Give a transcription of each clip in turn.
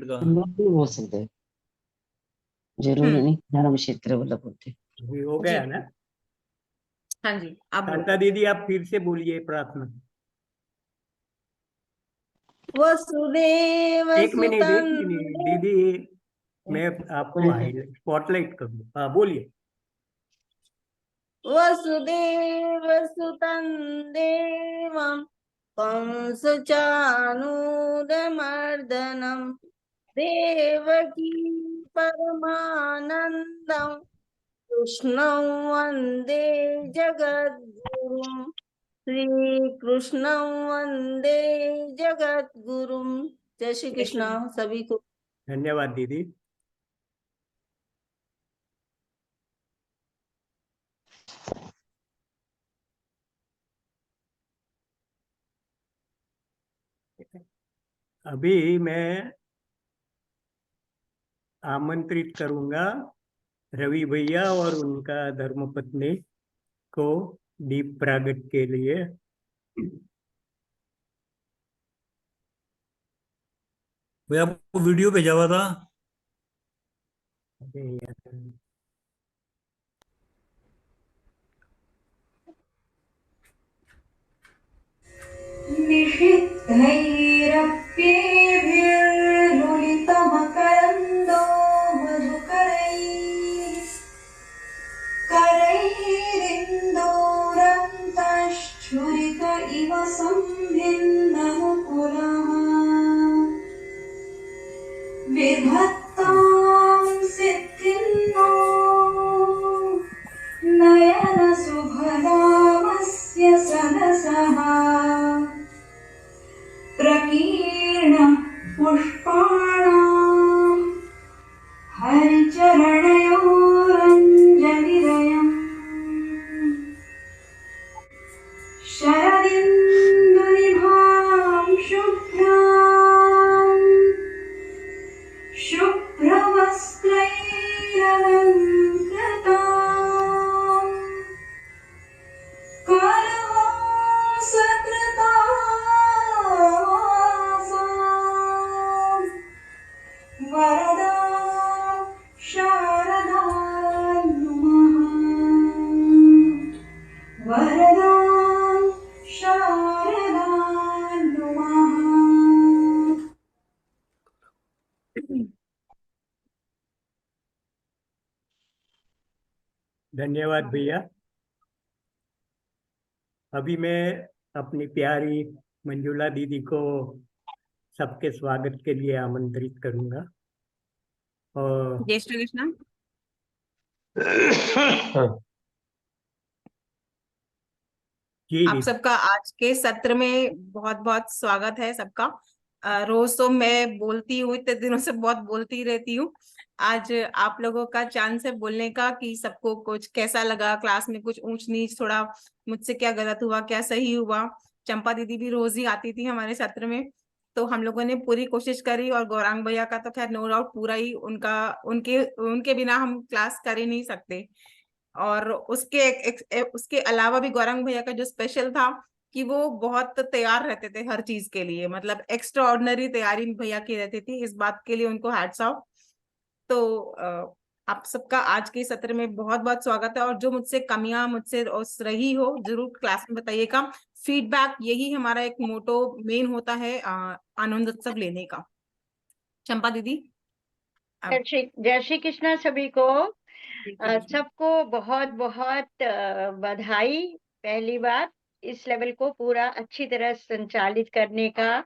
का। हम लोग भी बोल सकते हैं, जरूरी हम्म। नहीं धर्म क्षेत्र वाला बोलते। अभी हो जी। गया ना। हाँ जी, आप बोलो। शांता दीदी आप फिर से बोलिए प्रार्थना। वसुदेव एक मिनट सुतं एक मिनट दीदी, मैं आपको हाईलाइट स्पॉटलाइट कर दूं। हाँ बोलिए। वसुदेव सुतं देवं कंसचानूरमर्दनं देवकी परमानन्दं कृष्णं वन्दे जगद्गुरुं श्रीकृष्णं वन्दे जगद्गुरुं। जय श्री कृष्ण सभी को। धन्यवाद दीदी। अभी मैं आमंत्रित करूंगा रवि भैया और उनका धर्मपत्नी को दीप प्रागट के लिए। भैया आपको वीडियो भेजा हुआ था। निषिद्धैरप्येभिर्लुलितमकरन्दो मधुकरैः करैरिन्दोरन्तश्छुरित इव संभिन्नमुकुलः विभक्तां सिद्धिन्नो नयनशुभनामस्य सदसः प्रकीर्ण पुष्पाणां हरिचरणयोरञ्जलिरयम् शरदिन्दुनिभां शुभ्रां शुभ्रवस्त्रैरलङ्कृताम् करवासकृतावासाम् वरदां शारदां नमः वरदां शारदां नमः। धन्यवाद भैया। अभी मैं अपनी प्यारी मंजुला दीदी को सबके स्वागत के लिए आमंत्रित करूंगा। और जय श्री कृष्ण। जी आप दीदी। सबका आज के सत्र में बहुत बहुत स्वागत है सबका। रोज तो मैं बोलती हूँ, इतने दिनों से बहुत बोलती रहती हूँ। आज आप लोगों का चांस है बोलने का कि सबको कुछ कैसा लगा क्लास में, कुछ ऊंच नीच, थोड़ा मुझसे क्या गलत हुआ, क्या सही हुआ। चंपा दीदी भी रोज ही आती थी हमारे सत्र में, तो हम लोगों ने पूरी कोशिश करी। और गौरांग भैया का तो खैर नो डाउट पूरा ही, उनका उनके उनके बिना हम क्लास कर ही नहीं सकते। और उसके अलावा भी गौरंग भैया का जो स्पेशल था कि वो बहुत तैयार रहते थे हर चीज के लिए, मतलब एक्स्ट्रा ऑर्डिनरी तैयारी भैया की रहती थी। इस बात के लिए उनको हैट्स ऑफ। तो आप सबका आज के सत्र में बहुत बहुत स्वागत है। और जो मुझसे कमियां मुझसे रही हो जरूर क्लास में बताइएगा। फीडबैक यही हमारा एक मोटो मेन होता है आनंद उत्सव लेने का। चंपा दीदी अब। जय श्री कृष्णा सभी को। जी सबको बहुत बहुत बधाई। पहली बात इस लेवल को पूरा अच्छी तरह संचालित करने का।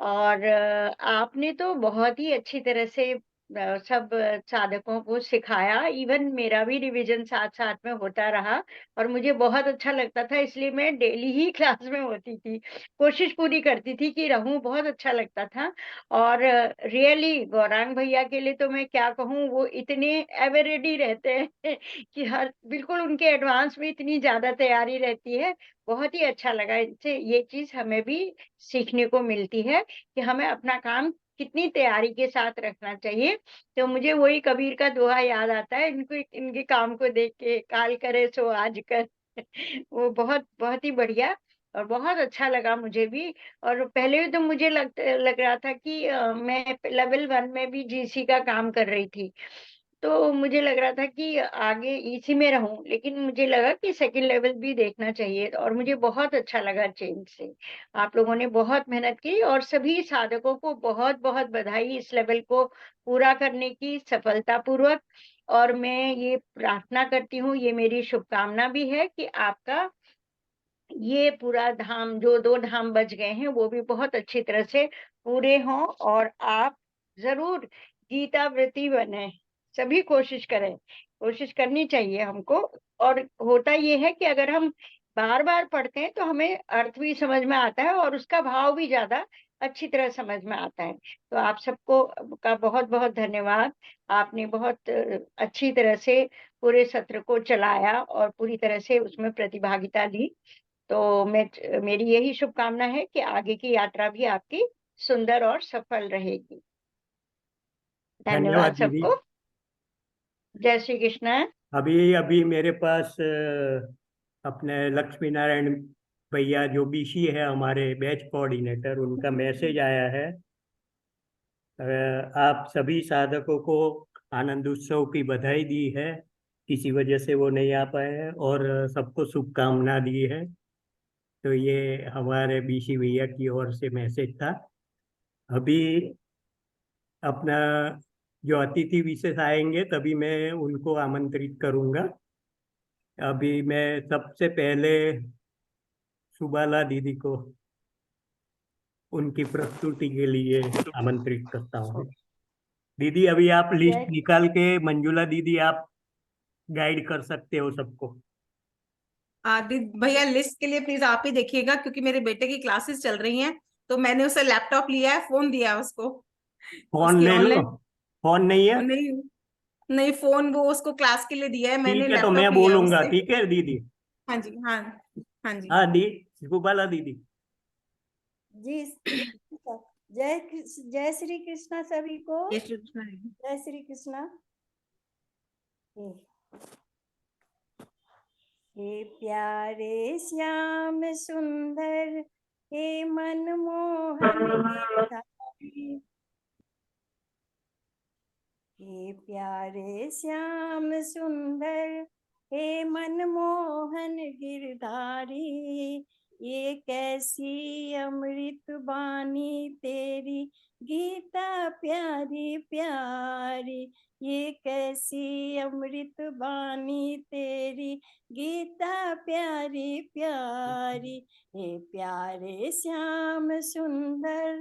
और आपने तो बहुत ही अच्छी तरह से सब साधकों को सिखाया। इवन मेरा भी रिवीजन साथ साथ में होता रहा और मुझे बहुत अच्छा लगता था, इसलिए मैं डेली ही क्लास में होती थी, कोशिश पूरी करती थी कि रहूं। बहुत अच्छा लगता था। और रियली गौरांग भैया के लिए तो मैं क्या कहूँ, वो इतने एवर रेडी रहते हैं कि हर बिल्कुल उनके एडवांस में इतनी ज्यादा तैयारी रहती है। बहुत ही अच्छा लगा इनसे, ये चीज हमें भी सीखने को मिलती है कि हमें अपना काम कितनी तैयारी के साथ रखना चाहिए। तो मुझे वही कबीर का दोहा याद आता है, इनको इनके काम को देख के, काल करे सो आज कर। वो बहुत बहुत ही बढ़िया। और बहुत अच्छा लगा मुझे भी। और पहले तो मुझे लग रहा था कि मैं लेवल 1 में भी जीसी का काम कर रही थी, तो मुझे लग रहा था कि आगे इसी में रहूं, लेकिन मुझे लगा कि सेकंड लेवल भी देखना चाहिए, और मुझे बहुत अच्छा लगा चेंज से। आप लोगों ने बहुत मेहनत की, और सभी साधकों को बहुत बहुत बधाई इस लेवल को पूरा करने की सफलतापूर्वक। और मैं ये प्रार्थना करती हूँ, ये मेरी शुभकामना भी है कि आपका ये पूरा धाम, जो 2 धाम बच गए हैं, वो भी बहुत अच्छी तरह से पूरे हों, और आप ज़रूर गीतावृत्ति बनें। सभी कोशिश करें, कोशिश करनी चाहिए हमको। और होता ये है कि अगर हम बार-बार पढ़ते हैं, तो हमें अर्थ भी समझ में आता है, और उसका भाव भी ज़्यादा अच्छी तरह समझ में आता है। तो आप सबको का बहुत-बहुत धन्यवाद। आपने बहुत अच्छी तरह से पूरे सत्र को चलाया, और पूरी तरह से उसमें प्रतिभागिता ली। तो मेरी यही शुभकामना है कि आगे की यात्रा भी आपकी सुंदर और सफल रहेगी। धन्यवाद धन्यवाद दीदी। सबको। जय श्री कृष्ण। अभी अभी मेरे पास अपने लक्ष्मी नारायण भैया जो बीसी है हमारे बैच कोऑर्डिनेटर, उनका मैसेज आया है। आप सभी साधकों को आनंद उत्सव की बधाई दी है, किसी वजह से वो नहीं आ पाए हैं, और सबको शुभकामना दी है। तो ये हमारे बीसी भैया की ओर से मैसेज था। अभी अपना जो अतिथि विशेष आएंगे तभी मैं उनको आमंत्रित करूंगा। अभी मैं सबसे पहले सुबाला दीदी को उनकी प्रस्तुति के लिए आमंत्रित करता हूँ। दीदी अभी आप लिस्ट जय निकाल के, मंजुला दीदी आप गाइड कर सकते हो सबको। भैया लिस्ट के लिए प्लीज आप ही देखिएगा, क्योंकि मेरे बेटे की क्लासेस चल रही हैं, तो मैंने उसे लैपटॉप लिया है, फोन दिया है उसको। फोन उसकी ले लो। ऑनलाइन, फोन नहीं है? नहीं नहीं, फोन वो उसको क्लास के लिए दिया है, मैंने ठीक है, तो मैं लैपटॉप लिया है बोलूंगा, उससे। ठीक है दीदी। हाँ जी, हाँ, हाँ जी। हाँ दी, सुबाला दीदी। जी जय श्री कृष्णा सभी को। जय श्री कृष्ण जी। जय श्री कृष्णा। हे प्यारे श्याम सुंदर, हे मनमोहन गिरधारी, हे प्यारे श्याम सुंदर, हे मनमोहन गिरधारी, ये कैसी अमृत बानी तेरी, गीता प्यारी प्यारी, ये कैसी अमृत बानी तेरी, गीता प्यारी प्यारी। हे प्यारे श्याम सुंदर,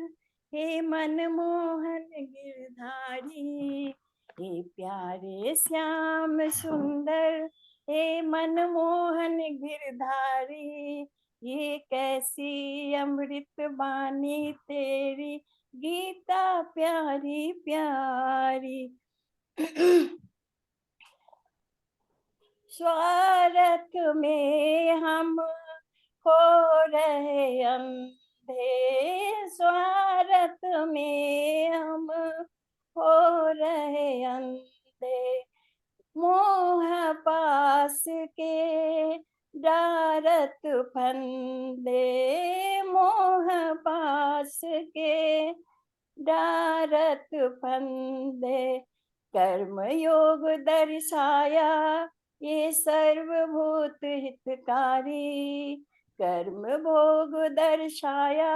हे मनमोहन गिरधारी, हे प्यारे श्याम सुंदर, हे मनमोहन गिरधारी, ये कैसी अमृत बानी तेरी, गीता प्यारी प्यारी। स्वार्थ में हम हो रहे अंधे, स्वार्थ में हम हो रहे अंधे, मोह पास के डारत फंदे, मोह पास के डारत फंदे, कर्म योग दर्शाया ये सर्वभूत हितकारी, कर्म भोग दर्शाया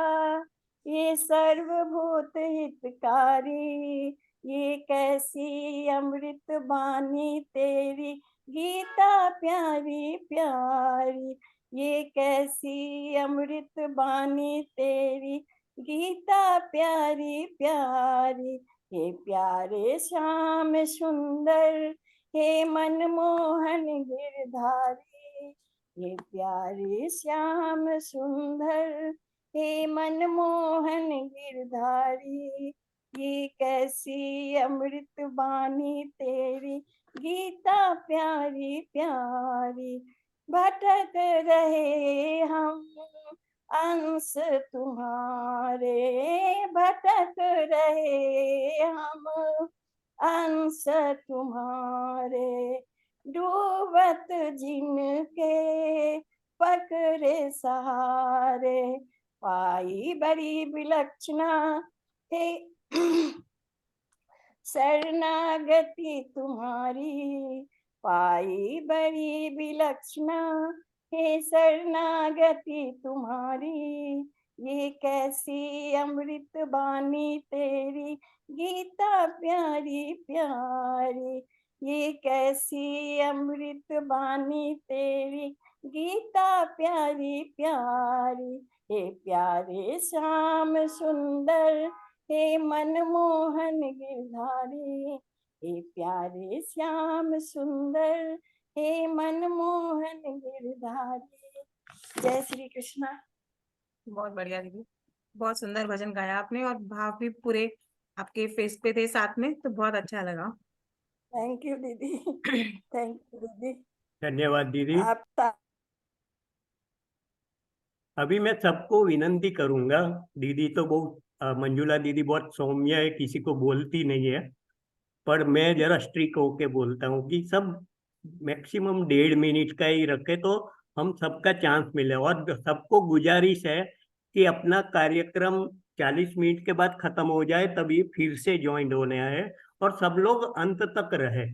ये सर्वभूत हितकारी, ये कैसी अमृत बानी तेरी, गीता प्यारी प्यारी, ये कैसी अमृत बानी तेरी, गीता प्यारी प्यारी। हे प्यारे श्याम सुंदर, हे मनमोहन गिरधारी, हे प्यारे श्याम सुंदर, हे मनमोहन गिरधारी, ये कैसी अमृत बानी तेरी, गीता प्यारी प्यारी। भटक रहे हम अंश तुम्हारे, भटक रहे हम अंश तुम्हारे, डूबत जिनके पकड़े सहारे, पाई बड़ी विलक्षणा हे शरणागति तुम्हारी, पाई बड़ी विलक्षणा हे शरणागति तुम्हारी। ये कैसी अमृत बानी तेरी, गीता प्यारी प्यारी, ये कैसी अमृत बानी तेरी, गीता प्यारी प्यारी। हे प्यारे श्याम सुंदर, हे मनमोहन गिरधारी, हे प्यारे श्याम सुंदर, हे मनमोहन गिरधारी। जय श्री कृष्णा। बहुत बढ़िया दीदी, बहुत सुंदर भजन गाया आपने और भाव भी पूरे आपके फेस पे थे साथ में, तो बहुत अच्छा लगा। थैंक यू दीदी, थैंक यू दीदी। धन्यवाद दीदी। आप अभी मैं सबको विनंती करूंगा, दीदी तो बहुत मंजुला दीदी बहुत सौम्य है, किसी को बोलती नहीं है, पर मैं जरा स्ट्रिक्ट होके बोलता हूँ कि सब मैक्सिमम 1.5 मिनट का ही रखे तो हम सबका चांस मिले। और सबको गुजारिश है कि अपना कार्यक्रम 40 मिनट के बाद खत्म हो जाए तभी फिर से ज्वाइन होने आए और सब लोग अंत तक रहे,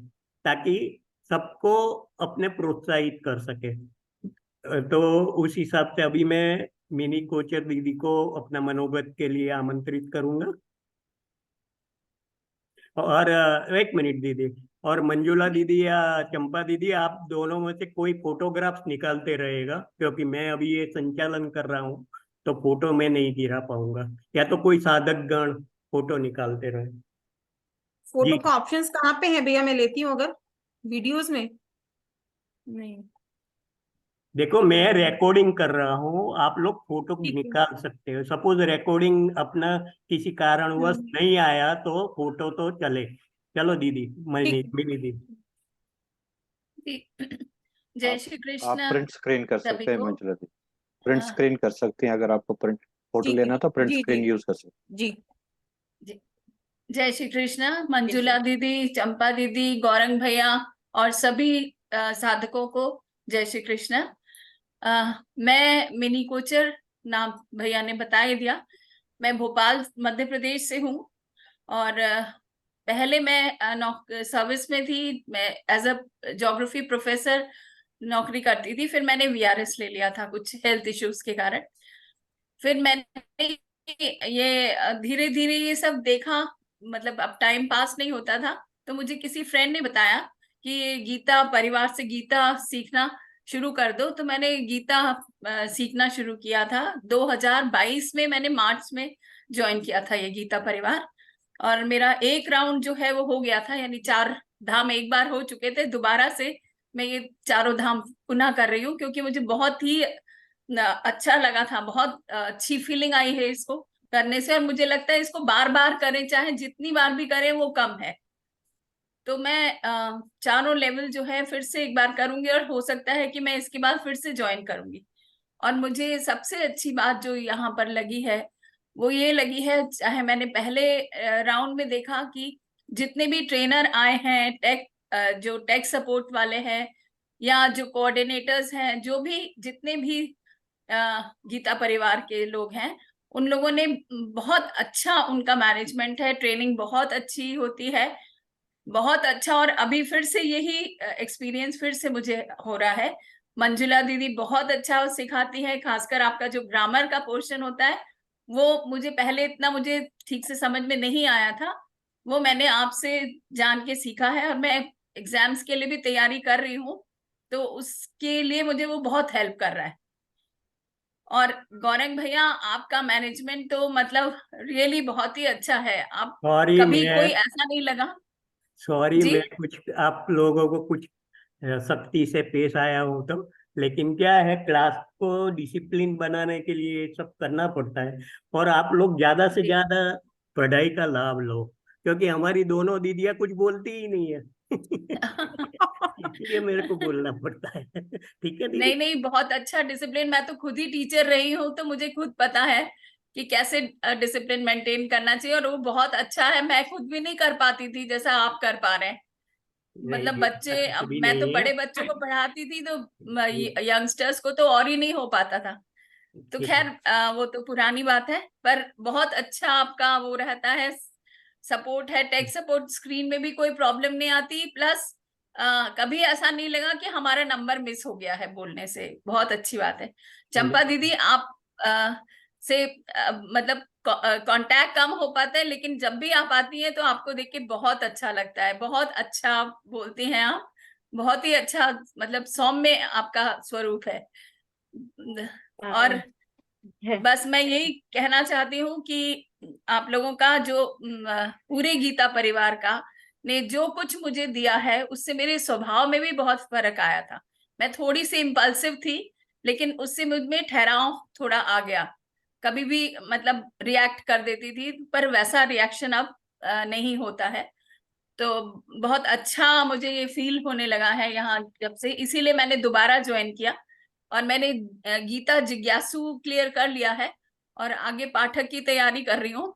ताकि सबको अपने प्रोत्साहित कर सके। तो उस हिसाब से अभी मैं मिनी कोचर दीदी को अपना मनोगत के लिए आमंत्रित करूंगा। और 1 मिनट दीदी, और मंजुला दीदी या चंपा दीदी, आप दोनों में से कोई फोटोग्राफ्स निकालते रहेगा, क्योंकि मैं अभी ये संचालन कर रहा हूँ तो फोटो मैं नहीं गिरा पाऊंगा, या तो कोई साधक गण फोटो निकालते रहे। फोटो जी का ऑप्शंस कहाँ पे है भैया? मैं लेती हूँ अगर वीडियोस में नहीं। देखो, मैं रिकॉर्डिंग कर रहा हूँ, आप लोग फोटो ठीक है। निकाल सकते हो। सपोज रिकॉर्डिंग अपना किसी कारणवश नहीं आया तो फोटो तो चले। चलो दीदी, मैं नहीं ठीक मिली दीदी। जय आप श्री आप कृष्ण प्रिंट स्क्रीन कर सभी सकते हैं को। मंजुला जी, प्रिंट हाँ, स्क्रीन कर सकते हैं। अगर आपको प्रिंट फोटो ठीक है लेना तो प्रिंट जी स्क्रीन जी यूज कर सकते जी। ज- जय श्री कृष्ण। जय मंजुला श्री दीदी, चंपा दीदी, गौरंग भैया और सभी साधकों को जय श्री कृष्ण। मैं मिनी कोचर, नाम भैया ने बता ही दिया। मैं भोपाल मध्य प्रदेश से हूँ और पहले मैं सर्विस में थी। मैं एज अ ज्योग्राफी प्रोफेसर नौकरी करती थी, फिर मैंने वीआरएस ले लिया था कुछ हेल्थ इश्यूज के कारण। फिर मैंने ये धीरे धीरे ये सब देखा, मतलब अब टाइम पास नहीं होता था, तो मुझे किसी फ्रेंड ने बताया कि ये गीता परिवार से गीता सीखना शुरू कर दो। तो मैंने गीता सीखना शुरू किया था 2022 में। मैंने मार्च में ज्वाइन किया था ये गीता परिवार, और मेरा एक राउंड जो है वो हो गया था, यानी 4 धाम एक बार हो चुके थे। दोबारा से मैं ये चारों धाम पुनः कर रही हूँ, क्योंकि मुझे बहुत ही अच्छा लगा था। बहुत अच्छी फीलिंग आई है इसको करने से, और मुझे लगता है इसको बार बार करें, चाहे जितनी बार भी करें वो कम है। तो मैं चारों लेवल जो है फिर से एक बार करूंगी, और हो सकता है कि मैं इसके बाद फिर से ज्वाइन करूंगी। और मुझे सबसे अच्छी बात जो यहाँ पर लगी है वो ये लगी है, चाहे मैंने पहले राउंड में देखा कि जितने भी ट्रेनर आए हैं, जो टेक सपोर्ट वाले हैं या जो कोऑर्डिनेटर्स हैं, जो भी जितने भी गीता परिवार के लोग हैं, उन लोगों ने बहुत अच्छा, उनका मैनेजमेंट है, ट्रेनिंग बहुत अच्छी होती है, बहुत अच्छा। और अभी फिर से यही एक्सपीरियंस फिर से मुझे हो रहा है। मंजुला दीदी बहुत अच्छा सिखाती है, खासकर आपका जो ग्रामर का पोर्शन होता है वो मुझे पहले इतना मुझे ठीक से समझ में नहीं आया था, वो मैंने आपसे जान के सीखा है। और मैं एग्जाम्स के लिए भी तैयारी कर रही हूँ, तो उसके लिए मुझे वो बहुत हेल्प कर रहा है। और गौरंग भैया, आपका मैनेजमेंट तो मतलब रियली बहुत ही अच्छा है। आप सॉरी कभी मैं कोई ऐसा नहीं लगा। सॉरी जी। मैं कुछ आप लोगों को कुछ सख्ती से पेश आया हूँ तो, लेकिन क्या है, क्लास को डिसिप्लिन बनाने के लिए ये सब करना पड़ता है। और आप लोग ज्यादा से जी। ज्यादा पढ़ाई का लाभ लो, क्योंकि हमारी दोनों दीदियां कुछ बोलती ही नहीं है। इसलिए मेरे को बोलना पड़ता है। ठीक है नहीं दीदी। नहीं, बहुत अच्छा डिसिप्लिन। मैं तो खुद ही टीचर रही हूँ, तो मुझे खुद पता है कि कैसे डिसिप्लिन मेंटेन करना चाहिए, और वो बहुत अच्छा है। मैं खुद भी नहीं कर पाती थी जैसा आप कर पा रहे हैं। मतलब नहीं, बच्चे, ऐसा अब कुछ भी मैं तो नहीं बड़े है। बच्चों को पढ़ाती थी तो यंगस्टर्स को तो और ही नहीं हो पाता था। तो ठीक खैर है। वो तो पुरानी बात है, पर बहुत अच्छा आपका वो रहता है, सपोर्ट है, टेक सपोर्ट, स्क्रीन में भी कोई प्रॉब्लम नहीं आती। प्लस कभी ऐसा नहीं लगा कि हमारा नंबर मिस हो गया है बोलने से, बहुत अच्छी बात है। चंपा दीदी, आप से मतलब कांटेक्ट कम हो पाता है, लेकिन जब भी आप आती हैं तो आपको देख के बहुत अच्छा लगता है, बहुत अच्छा बोलती हैं आप, बहुत ही अच्छा, मतलब सौम्य आपका स्वरूप है। और बस मैं यही कहना चाहती हूँ कि आप लोगों का जो पूरे गीता परिवार का ने जो कुछ मुझे दिया है, उससे मेरे स्वभाव में भी बहुत फर्क आया था। मैं थोड़ी सी इम्पल्सिव थी, लेकिन उससे मुझ में ठहराव थोड़ा आ गया। कभी भी मतलब रिएक्ट कर देती थी, पर वैसा रिएक्शन अब नहीं होता है। तो बहुत अच्छा मुझे ये फील होने लगा है यहाँ जब से, इसीलिए मैंने दोबारा ज्वाइन किया। और मैंने गीता जिज्ञासु क्लियर कर लिया है और आगे पाठक की तैयारी कर रही हूँ।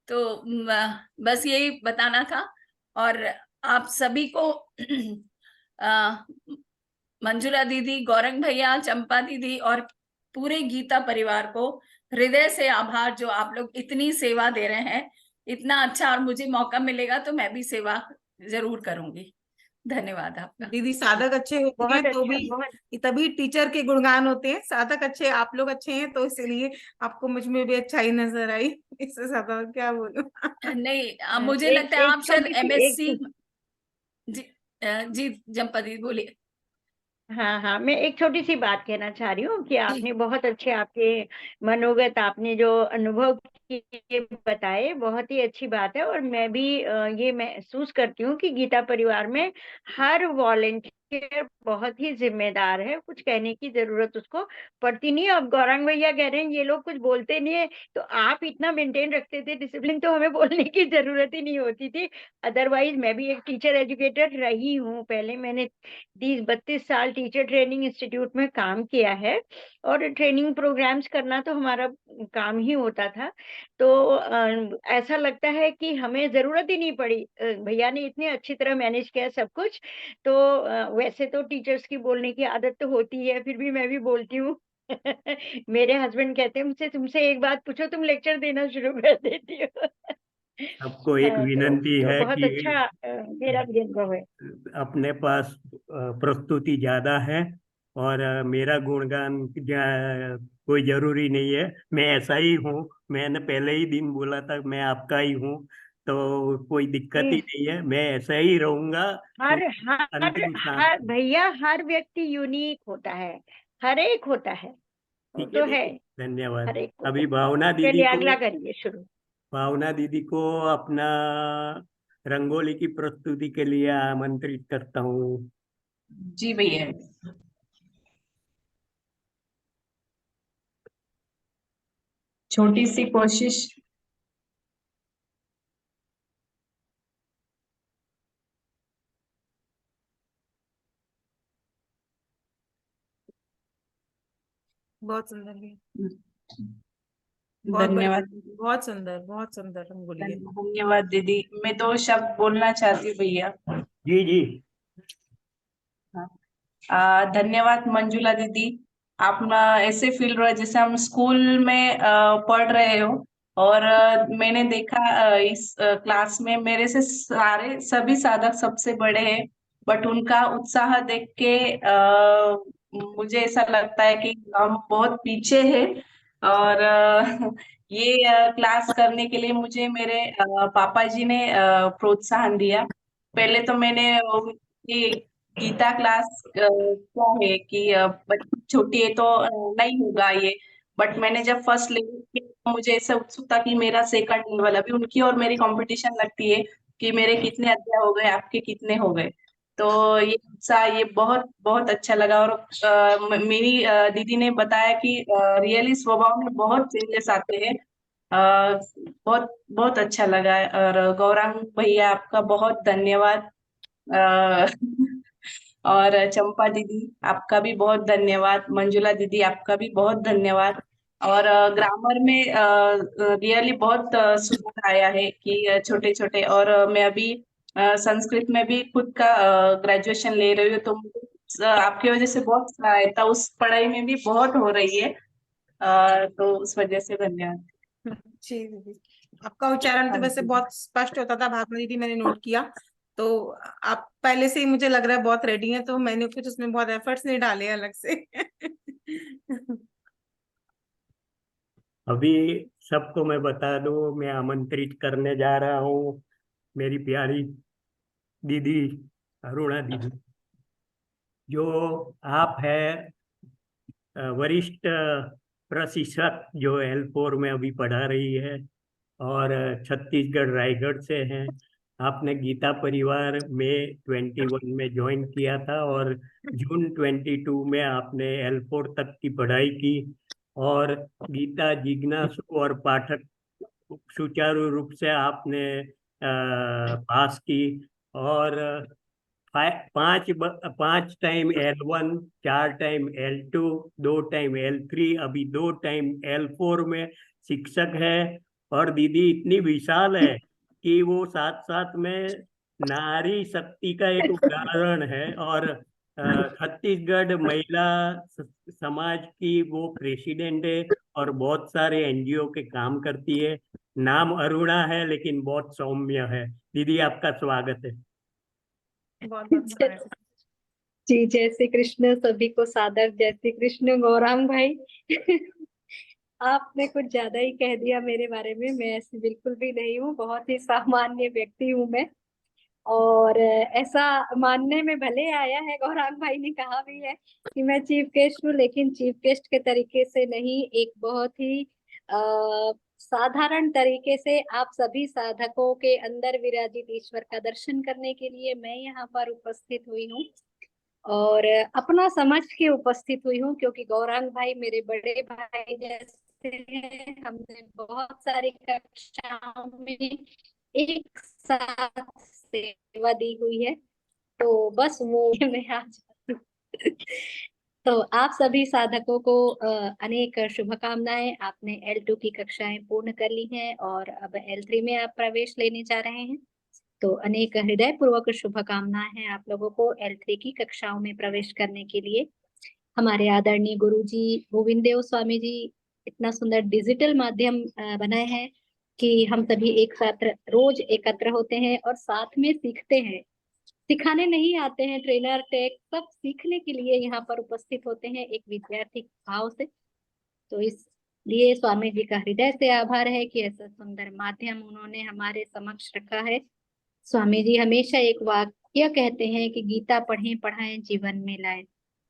तो बस यही बताना था। और आप सभी को अ, मंजुला दीदी, गौरंग भैया, चंपा दीदी और पूरे गीता परिवार को हृदय से आभार, जो आप लोग इतनी सेवा दे रहे हैं, इतना अच्छा। और मुझे मौका मिलेगा तो मैं भी सेवा जरूर करूंगी। धन्यवाद आपका। दीदी साधक अच्छे होते हैं बहुत तो अच्छा, भी बहुत तभी टीचर के गुणगान होते हैं। साधक अच्छे, आप लोग अच्छे हैं तो इसीलिए आपको मुझ में भी अच्छाई नजर आई। इससे ज्यादा और क्या बोलूं। नहीं, मुझे लगता है एक आप शायद छोटी सी एमएससी। एक जी जी, चंपा दीदी बोलिए। हाँ, हाँ, मैं एक छोटी-सी बात कहना चाह रही हूँ कि आपने बहुत अच्छे आपके मनोगत, आपने जो अनुभव किए बताए, बहुत ही अच्छी बात है। और मैं भी ये महसूस करती हूँ कि गीता परिवार में हर वॉलंटियर बहुत ही ज़िम्मेदार है, कुछ कहने की ज़रूरत उसको पड़ती नहीं है। अब गौरांग भैया कह रहे हैं ये लोग कुछ बोलते नहीं है, तो आप इतना मेंटेन रखते थे डिसिप्लिन, तो हमें बोलने की ज़रूरत ही नहीं होती थी। अदरवाइज़ मैं भी एक टीचर एजुकेटर रही हूँ, पहले मैंने 30-32 साल टीचर ट्रेनिंग इंस्टीट्यूट में काम किया है और ट्रेनिंग प्रोग्राम्स करना तो हमारा काम ही होता था। तो ऐसा लगता है कि हमें ज़रूरत ही नहीं पड़ी। भैया ने इतने अच्छी तरह मैनेज किया सब कुछ। तो वैसे तो टीचर्स की बोलने की आदत तो होती है, फिर भी मैं भी बोलती हूँ। मेरे हस्बैंड कहते हैं मुझसे, तुमसे एक बात पूछो तुम लेक्चर देना शुरू कर देती हो। सबको एक विनंती तो है बहुत कि अच्छा मेरा भी अनुभव है। अपने पास प्रस्तुति ज्यादा है, और मेरा गुणगान कोई जरूरी नहीं है। मैं ऐसा ही हूँ, मैंने पहले ही दिन बोला था मैं आपका ही हूँ, तो कोई दिक्कत ही जी। नहीं है, मैं ऐसा ही रहूंगा हर हर अंतिम सांस। हर भैया हर व्यक्ति यूनिक होता है, हर एक होता है, वो ठीक है तो है, दीदी, धन्यवाद। हर एक होता अभी है। चलिए अगला करिए शुरू। भावना दीदी को अपना रंगोली की प्रस्तुति के लिए आमंत्रित करता हूँ। जी भैया। छोटी सी कोशिश। बहुत सुंदर है। बहुत बढ़िया, धन्यवाद। बहुत सुंदर रंगोली है। धन्यवाद दीदी, मैं दो शब्द बोलना चाहती हूँ भैया। जी जी। हाँ। धन्यवाद मंजुला दीदी। आप ना ऐसे फील रहा है जैसे हम स्कूल में पढ़ रहे हो। और मैंने देखा इस क्लास में मेरे से सारे सभी साधक सबसे बड़े हैं, बट उनका उत्साह देख के मुझे ऐसा लगता है कि हम बहुत पीछे हैं। और ये क्लास करने के लिए मुझे मेरे पापा जी ने प्रोत्साहन दिया। पहले तो मैंने ये गीता क्लास क्या है कि बच्ची छोटी है तो नहीं होगा ये। बट मैंने जब फर्स्ट लेवल किया तो मुझे ऐसा उत्सुकता कि मेरा सेकंड लेवल, अभी उनकी और मेरी कंपटीशन लगती है कि मेरे कितने अध्याय हो गए, आपके कितने हो गए। तो ये उत्साह, ये बहुत बहुत अच्छा लगा। और मेरी दीदी ने बताया कि रियली स्वभाव में बहुत चेंजेस आते हैं। बहुत बहुत अच्छा लगा। और गौरांग भैया आपका बहुत धन्यवाद। अ, और चंपा दीदी आपका भी बहुत धन्यवाद। मंजुला दीदी आपका भी बहुत धन्यवाद। और ग्रामर में रियली बहुत सुधार आया है कि छोटे छोटे। और मैं अभी संस्कृत में भी खुद का ग्रेजुएशन ले रही हूँ, तो मुझे आपकी वजह से बहुत सहायता उस पढ़ाई में भी बहुत हो रही है। तो उस वजह से धन्यवाद। जी दीदी, आपका उच्चारण तो हाँ वैसे जी। बहुत स्पष्ट होता था भावना दीदी, मैंने नोट किया। तो आप पहले से ही मुझे लग रहा है बहुत रेडी हैं, तो मैंने कुछ उसमें बहुत एफर्ट्स नहीं डाले अलग से। अभी सबको मैं बता दूं, मैं आमंत्रित करने जा रहा हूँ मेरी प्यारी दीदी अरुणा दीदी, जो आप है वरिष्ठ प्रशिक्षक, जो L4 में अभी पढ़ा रही है और छत्तीसगढ़ रायगढ़ से हैं। आपने गीता परिवार में 21 में ज्वाइन किया था और जून 22 में आपने L4 तक की पढ़ाई की और गीता जिज्ञासु और पाठक सुचारू रूप से आपने पास की। और 5 time L1, 4 time L2, 2 time L3, अभी 2 टाइम L4 में शिक्षक है। और दीदी इतनी विशाल है कि वो साथ साथ में नारी शक्ति का एक उदाहरण है। और छत्तीसगढ़ महिला समाज की वो प्रेसिडेंट है और बहुत सारे NGO के काम करती है। नाम अरुणा है लेकिन बहुत सौम्य है। दीदी आपका स्वागत है। बहुत बहुत स्वागत। जी, जय श्री कृष्ण, सभी को सादर जय श्री कृष्ण। गौरांग भाई, आपने कुछ ज्यादा ही कह दिया मेरे बारे में। मैं ऐसी बिल्कुल भी नहीं हूँ, बहुत ही सामान्य व्यक्ति हूँ मैं। और ऐसा मानने में भले आया है, गौरांग भाई ने कहा भी है कि मैं चीफ गेस्ट हूँ, लेकिन चीफ गेस्ट के तरीके से नहीं, एक बहुत ही साधारण तरीके से आप सभी साधकों के अंदर विराजित ईश्वर का दर्शन करने के लिए मैं यहाँ पर उपस्थित हुई हूँ। और अपना समझ के उपस्थित हुई हूँ, क्योंकि गौरांग भाई मेरे बड़े भाई जैसे हैं। हमने बहुत सारी कक्षाओं में एक साथ सेवा दी हुई है, तो बस वो मैं आ जाती हूँ। तो आप सभी साधकों को अनेक शुभकामनाएं। आपने L2 की कक्षाएं पूर्ण कर ली हैं और अब L3 में आप प्रवेश लेने जा रहे हैं, तो अनेक हृदय पूर्वक शुभकामनाएं हैं आप लोगों को L3 की कक्षाओं में प्रवेश करने के लिए। हमारे आदरणीय गुरु जी गोविंद देव स्वामी जी इतना सुंदर डिजिटल माध्यम बनाए हैं कि हम सभी एक साथ रोज एकत्र होते हैं और साथ में सीखते हैं। सिखाने नहीं आते हैं, ट्रेनर टेक सब सीखने के लिए यहाँ पर उपस्थित होते हैं एक विद्यार्थी भाव से। तो इसलिए स्वामी जी का हृदय से आभार है कि ऐसा सुंदर माध्यम उन्होंने हमारे समक्ष रखा है। स्वामी जी हमेशा एक वाक्य कहते हैं कि गीता पढ़ें पढ़ाएं जीवन में लाएं।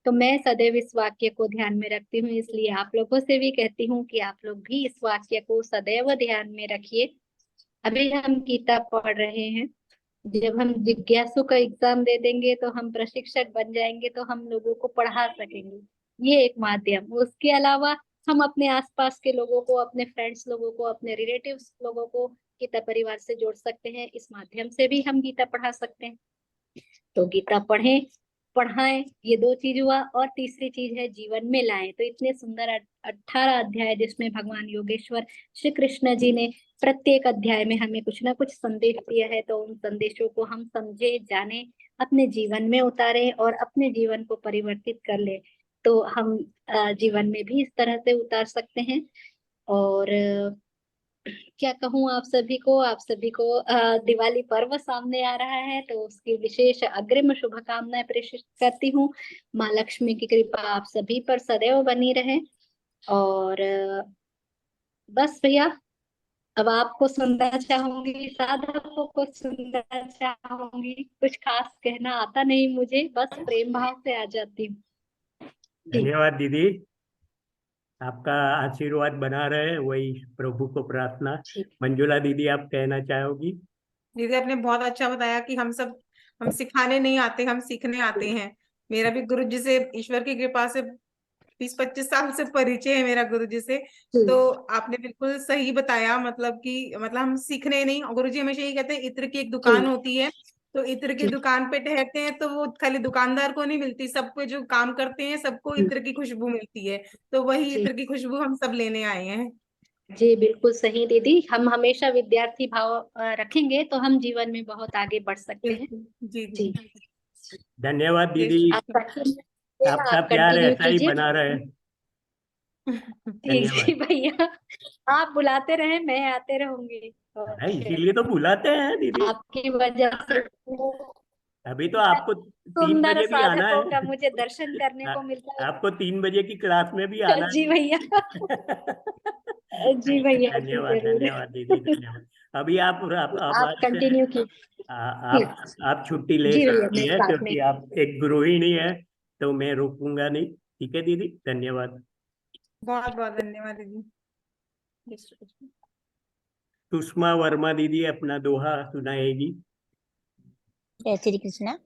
तो मैं सदैव इस वाक्य को ध्यान में रखती हूँ, इसलिए आप लोगों से भी कहती हूँ कि आप लोग भी इस वाक्य को सदैव ध्यान में रखिए। अभी हम गीता पढ़ रहे हैं, जब हम जिज्ञासु का एग्जाम दे देंगे तो हम प्रशिक्षक बन जाएंगे, तो हम लोगों को पढ़ा सकेंगे। ये एक माध्यम। उसके अलावा हम अपने आसपास के लोगों को, अपने फ्रेंड्स लोगों को, अपने रिलेटिव्स लोगों को गीता परिवार से जोड़ सकते हैं। इस माध्यम से भी हम गीता पढ़ा सकते हैं। तो गीता पढ़ें पढ़ाएं, ये 2 चीज हुआ। और तीसरी चीज है जीवन में लाएं। तो इतने सुंदर 18 अध्याय जिसमें भगवान योगेश्वर श्री कृष्ण जी ने प्रत्येक अध्याय में हमें कुछ ना कुछ संदेश दिया है, तो उन संदेशों को हम समझे, जाने, अपने जीवन में उतारे और अपने जीवन को परिवर्तित कर ले, तो हम जीवन में भी इस तरह से उतार सकते हैं। और क्या कहूँ आप सभी को दिवाली पर्व सामने आ रहा है, तो उसकी विशेष अग्रिम शुभकामनाएं प्रेषित करती हूँ। माँ लक्ष्मी की कृपा आप सभी पर सदैव बनी रहे। और बस भैया, अब आपको सुनना चाहूंगी, साधकों को सुनना चाहूंगी। कुछ खास कहना आता नहीं मुझे, बस प्रेम भाव से आ जाती हूँ। धन्यवाद दीदी, आपका आशीर्वाद बना रहे, वही प्रभु को प्रार्थना। मंजुला दीदी, आप कहना चाहोगी? दीदी आपने बहुत अच्छा बताया कि हम सिखाने नहीं आते, हम सीखने आते हैं। मेरा भी गुरु जी से ईश्वर की कृपा से 20-25 साल से परिचय है मेरा गुरु जी से। तो आपने बिल्कुल सही बताया, मतलब हम सीखने नहीं। गुरु जी हमेशा यही कहते हैं, इत्र की एक दुकान होती है, तो इत्र की दुकान पे ठहरते हैं तो वो खाली दुकानदार को नहीं मिलती, सबको जो काम करते हैं सबको इत्र की खुशबू मिलती है। तो वही इत्र की खुशबू हम सब लेने आए हैं। जी बिल्कुल सही दीदी, हम हमेशा विद्यार्थी भाव रखेंगे तो हम जीवन में बहुत आगे बढ़ सकते हैं। बिल्कुल जी जी जी। धन्यवाद जय दीदी, श्री आप कंटिन्यू आपका आप प्यार कंटिन्यू ऐसा ही कीजिए। बना रहे। जी जी धन्यवाद। भैया, आप बुलाते रहे, मैं आते रहूंगी। नहीं, ओके, इसीलिए तो बुलाते हैं दीदी। आपकी वजह से अभी तो आपको 3 सुंदर बजे भी आना साधकों का है। मुझे दर्शन करने को मिलता आपको 3 बजे की क्लास में भी है। आना जी भैया। जी भैया जी धन्यवाद जरूर। धन्यवाद दीदी, धन्यवाद। अभी आप आप हमारे से कंटिन्यू कीजिए। आप छुट्टी ले जी भैया, सकती मैं है, बाद में। क्योंकि आप एक गृहिणी है, तो मैं रोकूंगा नहीं। ठीक है दीदी, धन्यवाद। बहुत बहुत धन्यवाद दीदी। जय श्री कृष्ण। सुषमा वर्मा दीदी अपना दोहा सुनाएगी। जय श्री कृष्ण।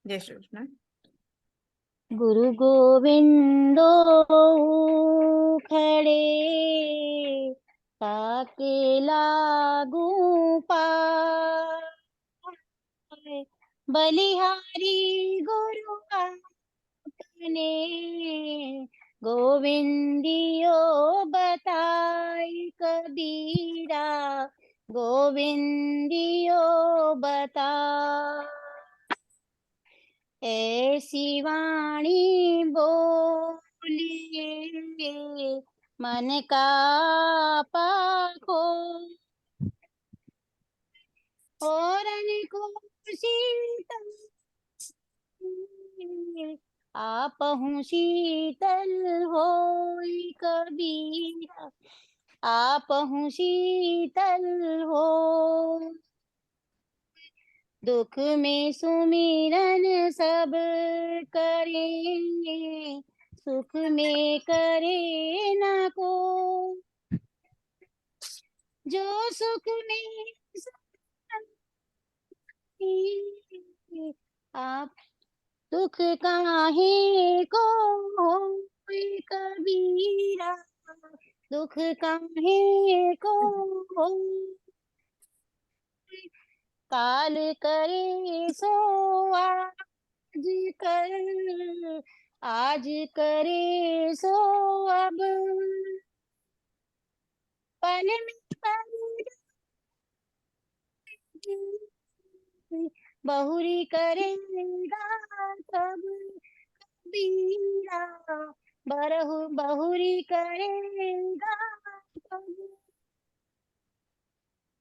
जय श्री कृष्ण। गुरु गोविंदो खड़े ताके लागू पाए, बलिहारी गुरु आपने गोविंदियो बताई कबीरा, गोविंदियो बता। ऐसी वाणी बोलिए मन का पाखो, और को शीतल आपहु शीतल होई कबीरा, आपहु शीतल हो। दुख में सुमिरन सब करें, सुख में करे न को, जो सुख में आप दुख काहे को होए कबीरा, दुख काहे को हो। काल करे सो आज कर, आज करे सो अब, पल में पल बहुरी करेगा तब कबीरा, बरहु बहुरी करेगा तब।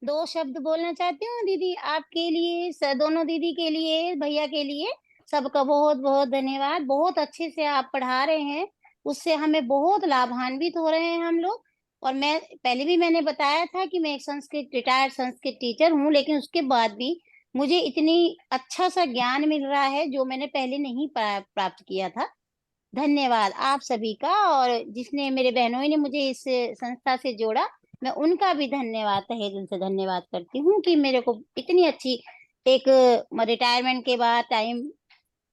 दो शब्द बोलना चाहती हूँ दीदी आपके लिए, दोनों दीदी के लिए, भैया के लिए। सबका बहुत बहुत धन्यवाद, बहुत अच्छे से आप पढ़ा रहे हैं, उससे हमें बहुत लाभान्वित हो रहे हैं हम लोग। और मैं पहले भी मैंने बताया था कि मैं एक संस्कृत रिटायर्ड संस्कृत टीचर हूँ, लेकिन उसके बाद भी मुझे इतनी अच्छा सा ज्ञान मिल रहा है जो मैंने पहले नहीं प्राप्त किया था। धन्यवाद आप सभी का, और जिसने मेरे बहनों ने मुझे इस संस्था से जोड़ा, मैं उनका भी धन्यवाद, तहे दिल से धन्यवाद करती हूँ कि मेरे को इतनी अच्छी एक रिटायरमेंट के बाद टाइम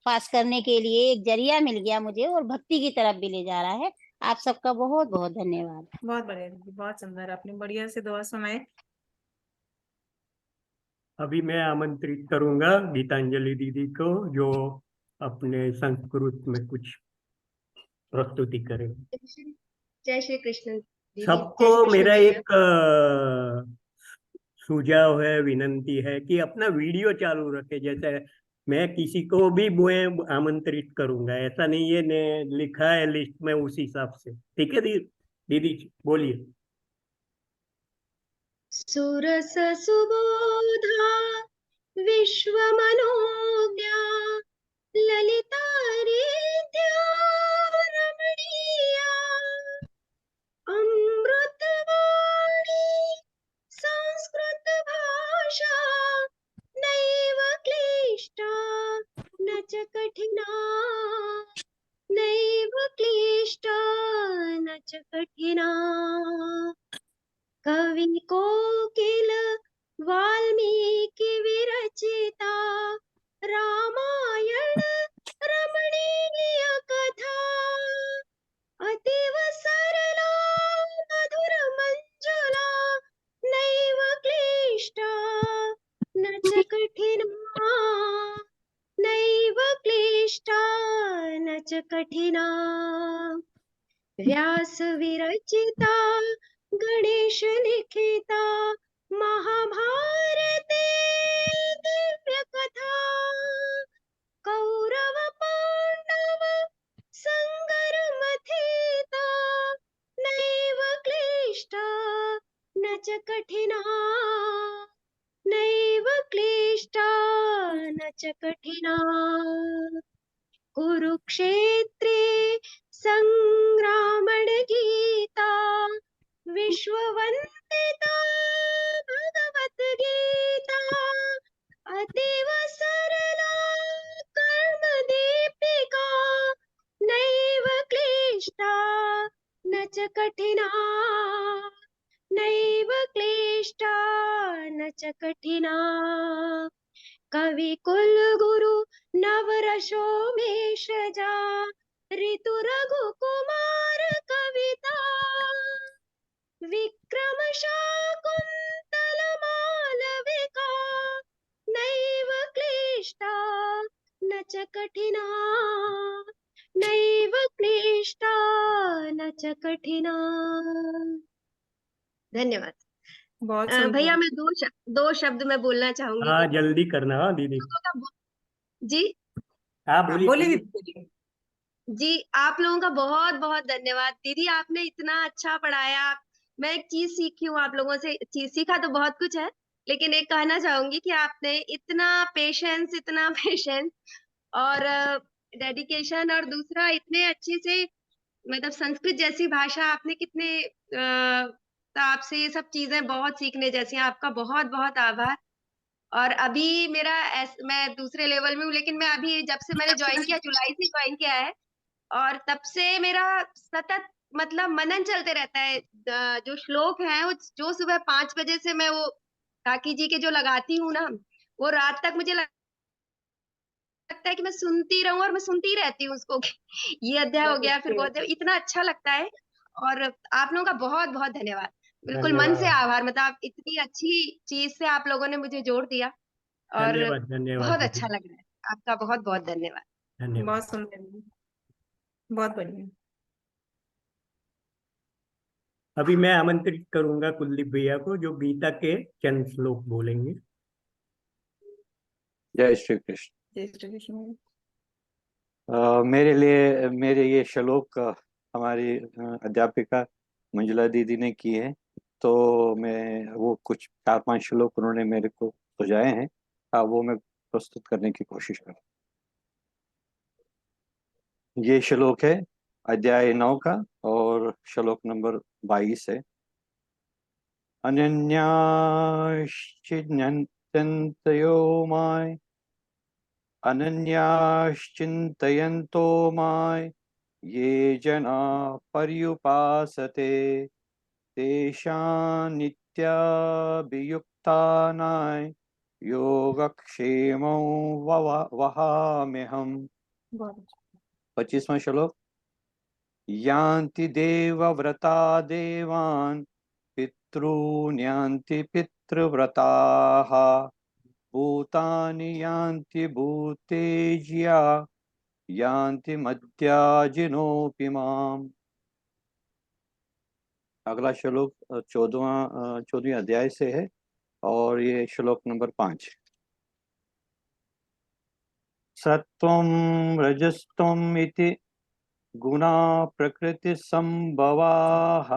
पास करने के लिए एक जरिया मिल गया मुझे, और भक्ति की तरफ भी ले जा रहा है। आप सबका बहुत बहुत धन्यवाद। बहुत बढ़िया दीदी, बहुत सुंदर, आपने बढ़िया से दुआ सुनाए। अभी मैं आमंत्रित करूंगा गीतांजलि दीदी को, जो अपने संस्कृत में कुछ प्रस्तुति करेंगे। जय श्री कृष्ण दीदी। सबको जय श्री कृष्ण मेरा भैया। एक सुझाव है, विनंती है कि अपना वीडियो चालू रखे। जैसे मैं किसी को भी मैं आमंत्रित करूंगा, ऐसा नहीं है ने लिखा है लिस्ट में उस हिसाब से। ठीक है दीदी बोलिए। सुरस सुबोधा विश्व मनोज्ञा ललिता हृदया रमणीया अमृतवाणी संस्कृत भाषा नैव क्लिष्टा न च कठिना नैव क्लिष्टा न च कठिना कवि कोकिल वाल्मीकि विरचिता रामायण रमणीय कथा अतीव सरला मधुर मंजुला नैव क्लिष्टा न च कठिना नैव क्लिष्टा न च कठिना व्यास विरचिता गणेश लिखिता महाभारते दिव्य कथा कौरव पांडव संगरमथिता नैव क्लिष्टा न च कठिना नैव क्लिष्टा न च कठिना कुरुक्षेत्रे संग्रामण गीता विश्ववन्दिता भगवत गीता अतीव सरला कर्म दीपिका नैव क्लिष्टा न च कठिना नैव क्लिष्टा न च कठिना कवि कुल गुरु नवरसो भेषजा ऋतु रघुकुमार कविता विक्रम शाकुंतल मालविका नैव क्लिष्टा न च कठिना नैव क्लिष्टा न च कठिना। धन्यवाद। बहुत भैया सुंदर। मैं दो शब्द मैं बोलना चाहूंगी। हाँ जल्दी करना हाँ दीदी। जी हाँ बोलिए बोलिए बोलिए। दीदी, बोलिए। जी आप लोगों का बहुत बहुत धन्यवाद। दीदी आपने इतना अच्छा पढ़ाया। मैं एक चीज सीखी हूँ आप लोगों से। चीज सीखा तो बहुत कुछ है, लेकिन एक कहना चाहूंगी कि आपने इतना पेशेंस और डेडिकेशन, और दूसरा इतने अच्छे से, मतलब संस्कृत जैसी भाषा आपने कितने तो आपसे ये सब चीजें बहुत सीखने जैसी हैं। आपका बहुत बहुत आभार। और अभी मैं दूसरे लेवल में हूँ, लेकिन मैं अभी जब से मैंने ज्वाइन किया, जुलाई से ज्वाइन किया है, और तब से मेरा सतत मतलब मनन चलते रहता है। जो श्लोक है वो जो सुबह 5 बजे से मैं वो काकी जी के जो लगाती हूँ ना, वो रात तक मुझे लगता है कि मैं सुनती रहूं, और मैं सुनती ही रहती हूँ उसको कि ये अध्याय हो बहुत गया, फिर अच्छी वो बात अध्याय। इतना अच्छा लगता है। और आप लोगों का बहुत बहुत धन्यवाद। बिल्कुल मन से धन्यवाद आभार। मतलब आप इतनी अच्छी चीज से आप लोगों ने मुझे जोड़ दिया, और धन्यवाद धन्यवाद बहुत दीदी अच्छा लग रहा है। आपका बहुत बहुत धन्यवाद। है। धन्यवाद। बहुत सुंदर दीदी, बहुत बढ़िया। अभी मैं आमंत्रित करूंगा कुलदीप भैया को जो गीता के चंद श्लोक बोलेंगे। जय श्री कृष्ण। जय श्री कृष्ण। मेरे लिए मेरे ये श्लोक हमारी अध्यापिका मंजुला दीदी ने की है, तो मैं वो कुछ 4-5 श्लोक उन्होंने मेरे को सुझाए हैं, वो मैं प्रस्तुत करने की कोशिश कर। ये श्लोक है अध्याय 9 का, और श्लोक नंबर 22 है। अनन्याश्चिन्तयो माय अनन्याश्चिन्तयन्तो माय ये जना पर्युपासते तेषां नित्याभियुक्तानां योगक्षेमं वहाम्यहम्। बहुत अच्छा। 25वां श्लोक। यान्ति देवव्रता देवान् पितॄन् यान्ति पितृव्रताः भूतानि यान्ति भूतेज्या यान्ति मद्याजिनोऽपि माम्। अगला श्लोक 14वें अध्याय से है, और ये श्लोक नंबर 5। सत्वं रजस्तम इति गुणा प्रकृति संभवाः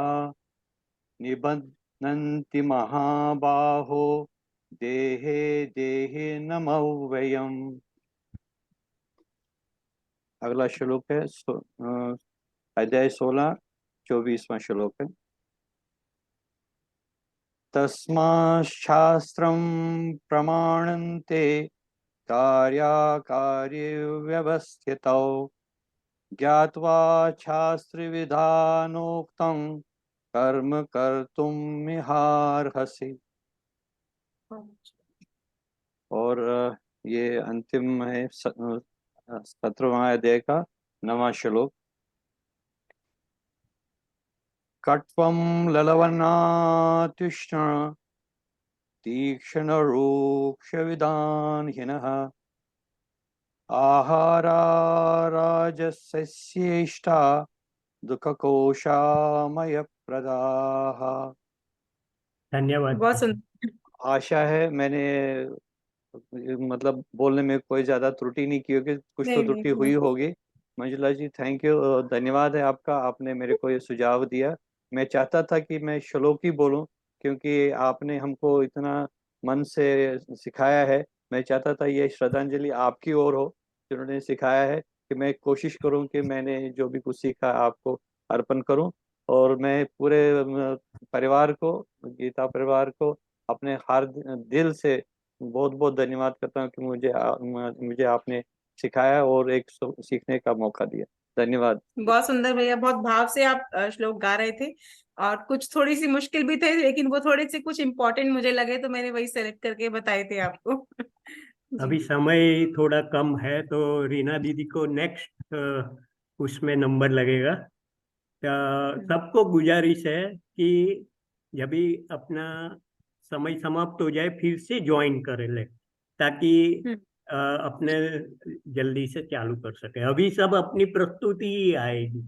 निबध्नन्ति महाबाहो देहे देहे नमव्ययम्। अगला श्लोक है अध्याय 16 24वां श्लोक है। तस्माच्छास्त्रं प्रमाणन्ते कार्याकार्यव्यवस्थितौ ज्ञात्वा शास्त्रविधानोक्तं कर्म कर्तुमिहार्हसि। और ये अंतिम है 17वां अध्याय का 9वां श्लोक। कट्वं ललवन्नात्युष्ण तीक्ष्णरूक्षविदान्हिनः आहारा राजसस्येष्टा दुःखकोशामय प्रदाः। धन्यवाद। बहुत सुंदर। आशा है मैंने मतलब बोलने में कोई ज्यादा त्रुटि नहीं की होगी, कुछ तो नहीं त्रुटि नहीं हुई होगी। मंजुला जी थैंक यू, धन्यवाद है आपका, आपने मेरे को ये सुझाव दिया। मैं चाहता था कि मैं श्लोक ही बोलूं, क्योंकि आपने हमको इतना मन से सिखाया है। मैं चाहता था ये श्रद्धांजलि आपकी ओर हो, जिन्होंने सिखाया है, कि मैं कोशिश करूं कि मैंने जो भी कुछ सीखा आपको अर्पण करूं। और मैं पूरे परिवार को, गीता परिवार को अपने हर दिल से बहुत बहुत धन्यवाद करता हूँ कि मुझे आपने सिखाया और एक सीखने का मौका दिया। धन्यवाद। बहुत सुंदर भैया, बहुत भाव से आप श्लोक गा रहे थे, और कुछ थोड़ी सी मुश्किल भी थे, लेकिन वो थोड़े से कुछ इम्पोर्टेंट मुझे लगे तो मैंने वही सेलेक्ट करके बताए थे आपको। अभी जी समय थोड़ा कम है, तो रीना दीदी को नेक्स्ट उसमें नंबर लगेगा। सबको गुजारिश है कि जब भी अपना समय समाप्त हो जाए फिर से ज्वाइन कर ले, ताकि अपने जल्दी से चालू कर सके। अभी सब अपनी प्रस्तुति ही आएगी।